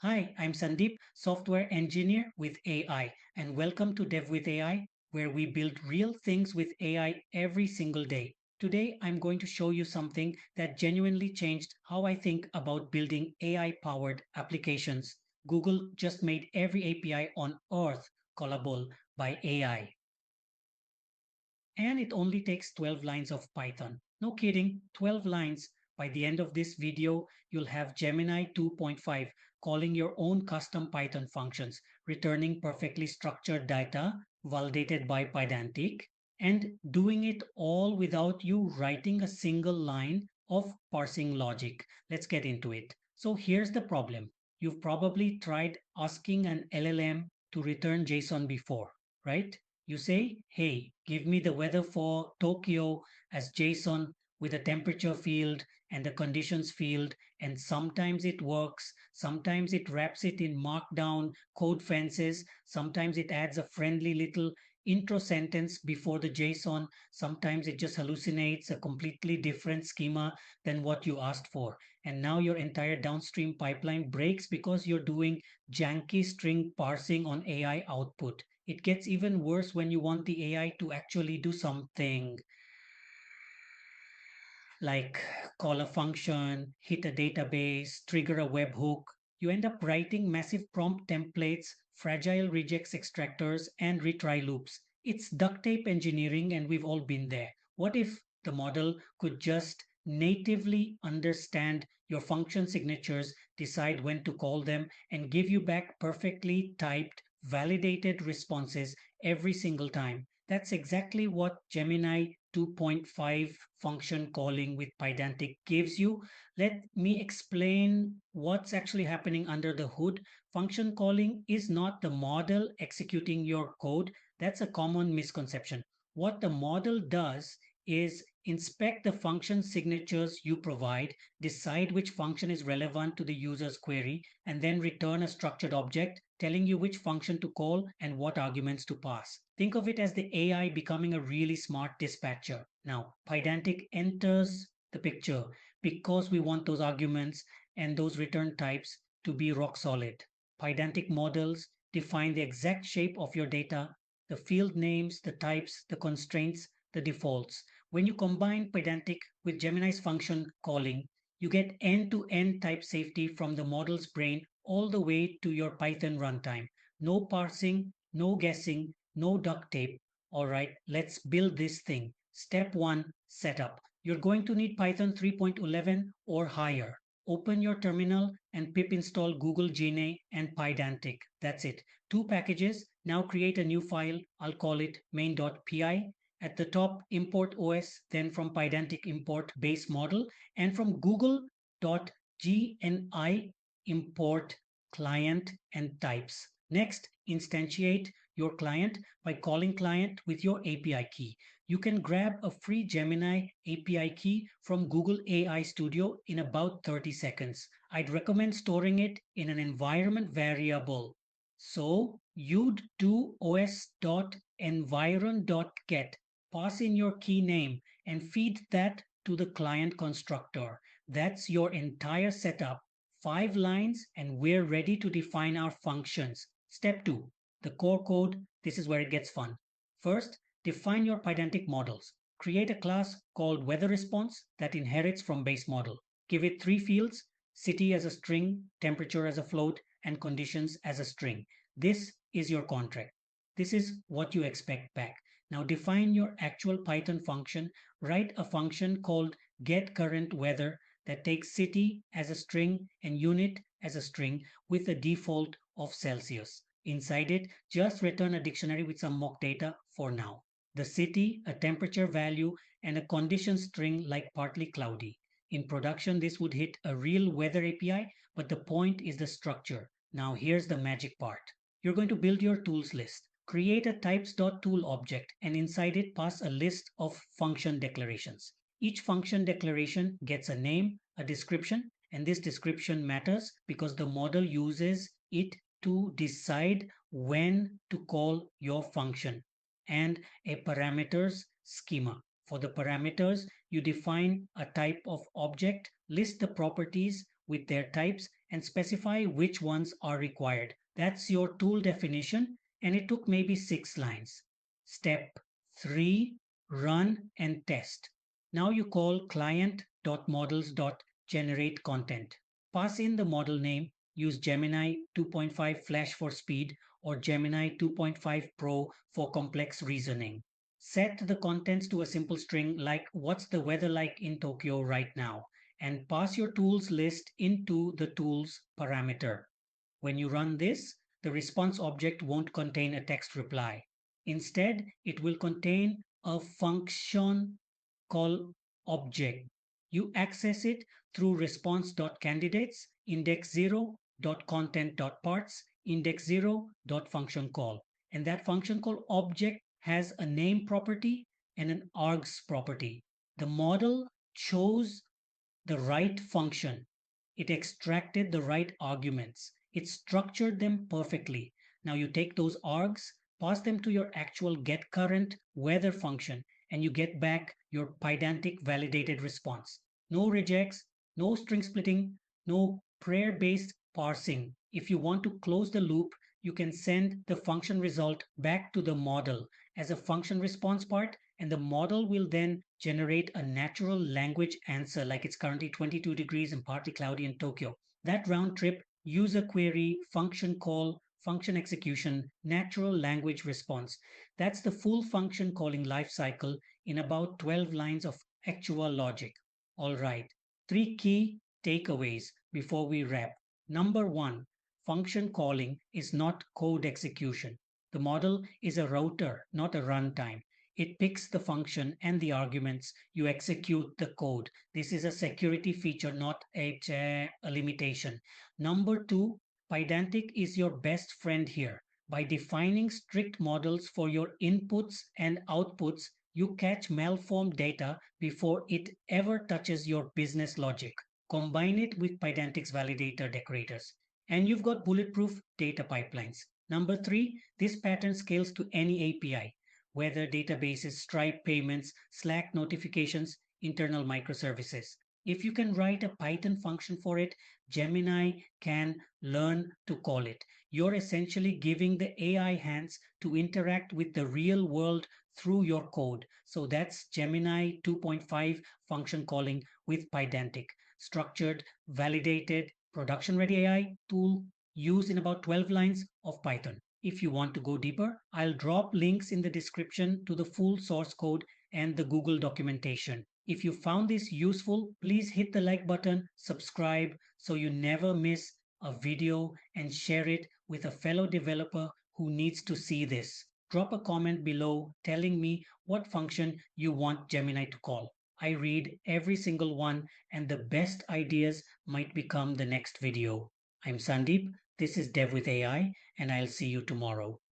Hi, I'm Sandeep, software engineer with AI, and welcome to Dev with AI, where we build real things with AI every single day. Today, I'm going to show you something that genuinely changed how I think about building AI powered applications. Google just made every API on earth callable by AI. And it only takes 12 lines of Python. No kidding, 12 lines. By the end of this video, you'll have Gemini 2.5 calling your own custom Python functions, returning perfectly structured data validated by Pydantic, and doing it all without you writing a single line of parsing logic. Let's get into it. So here's the problem. You've probably tried asking an LLM to return JSON before, right? You say, hey, give me the weather for Tokyo as JSON with a temperature field and a conditions field, and sometimes it works, sometimes it wraps it in markdown code fences, sometimes it adds a friendly little intro sentence before the JSON, sometimes it just hallucinates a completely different schema than what you asked for. And now your entire downstream pipeline breaks because you're doing janky string parsing on AI output. It gets even worse when you want the AI to actually do something like call a function, hit a database, trigger a webhook. You end up writing massive prompt templates, fragile regex extractors, and retry loops. It's duct tape engineering, and we've all been there. What if the model could just natively understand your function signatures, decide when to call them, and give you back perfectly typed, validated responses every single time? That's exactly what Gemini 2.5 function calling with Pydantic gives you. Let me explain what's actually happening under the hood. Function calling is not the model executing your code. That's a common misconception. What the model does is inspect the function signatures you provide, decide which function is relevant to the user's query, and then return a structured object telling you which function to call and what arguments to pass. Think of it as the AI becoming a really smart dispatcher. Now, Pydantic enters the picture because we want those arguments and those return types to be rock solid. Pydantic models define the exact shape of your data, the field names, the types, the constraints, the defaults. When you combine Pydantic with Gemini's function calling, you get end-to-end type safety from the model's brain all the way to your Python runtime. No parsing, no guessing, no duct tape. All right, let's build this thing. Step 1, setup. You're going to need Python 3.11 or higher. Open your terminal and pip install Google Gemini and Pydantic. That's it. Two packages. Now create a new file. I'll call it main.py. At the top, import OS, then from Pydantic import base model, and from Google.gni import client and types. Next, instantiate your client by calling client with your API key. You can grab a free Gemini API key from Google AI Studio in about 30 seconds. I'd recommend storing it in an environment variable. So you'd do os.environ.get, pass in your key name, and feed that to the client constructor. That's your entire setup. 5 lines, and we're ready to define our functions. Step 2, the core code. This is where it gets fun. First, define your Pydantic models. Create a class called weather response that inherits from base model. Give it 3 fields: city as a string, temperature as a float, and conditions as a string. This is your contract. This is what you expect back. Now define your actual Python function. Write a function called getCurrentWeather that takes city as a string and unit as a string with a default of Celsius. Inside it, just return a dictionary with some mock data for now. The city, a temperature value, and a condition string like partly cloudy. In production, this would hit a real weather API, but the point is the structure. Now here's the magic part. You're going to build your tools list. Create a types.tool object, and inside it pass a list of function declarations. Each function declaration gets a name, a description, and this description matters because the model uses it to decide when to call your function, and a parameters schema. For the parameters, you define a type of object, list the properties with their types, and specify which ones are required. That's your tool definition, and it took maybe 6 lines. Step 3, run and test. Now you call client.models.generate content. Pass in the model name, use Gemini 2.5 Flash for speed or Gemini 2.5 Pro for complex reasoning. Set the contents to a simple string like what's the weather like in Tokyo right now, and pass your tools list into the tools parameter. When you run this, the response object won't contain a text reply. Instead, it will contain a function called object. You access it through response.candidates, index0.content.parts, index0.function call. And that function call object has a name property and an args property. The model chose the right function. It extracted the right arguments. It structured them perfectly. Now you take those args, pass them to your actual getCurrent weather function, and you get back your Pydantic validated response. No rejects, no string splitting, no prayer-based parsing. If you want to close the loop, you can send the function result back to the model as a function response part, and the model will then generate a natural language answer like it's currently 22 degrees and partly cloudy in Tokyo. That round trip, user query, function call, function execution, natural language response. That's the full function calling lifecycle in about 12 lines of actual logic. All right, 3 key takeaways before we wrap. Number one, function calling is not code execution. The model is a router, not a runtime. It picks the function and the arguments. You execute the code. This is a security feature, not a limitation. Number two, Pydantic is your best friend here. By defining strict models for your inputs and outputs, you catch malformed data before it ever touches your business logic. Combine it with Pydantic's validator decorators, and you've got bulletproof data pipelines. Number three, this pattern scales to any API, whether databases, Stripe payments, Slack notifications, internal microservices. If you can write a Python function for it, Gemini can learn to call it. You're essentially giving the AI hands to interact with the real world through your code. So that's Gemini 2.5 function calling with Pydantic. Structured, validated, production ready AI tool used in about 12 lines of Python. If you want to go deeper, I'll drop links in the description to the full source code and the Google documentation. If you found this useful, please hit the like button, subscribe so you never miss a video, and share it with a fellow developer who needs to see this. Drop a comment below telling me what function you want Gemini to call. I read every single one, and the best ideas might become the next video. I'm Sandeep. This is Dev with AI, and I'll see you tomorrow.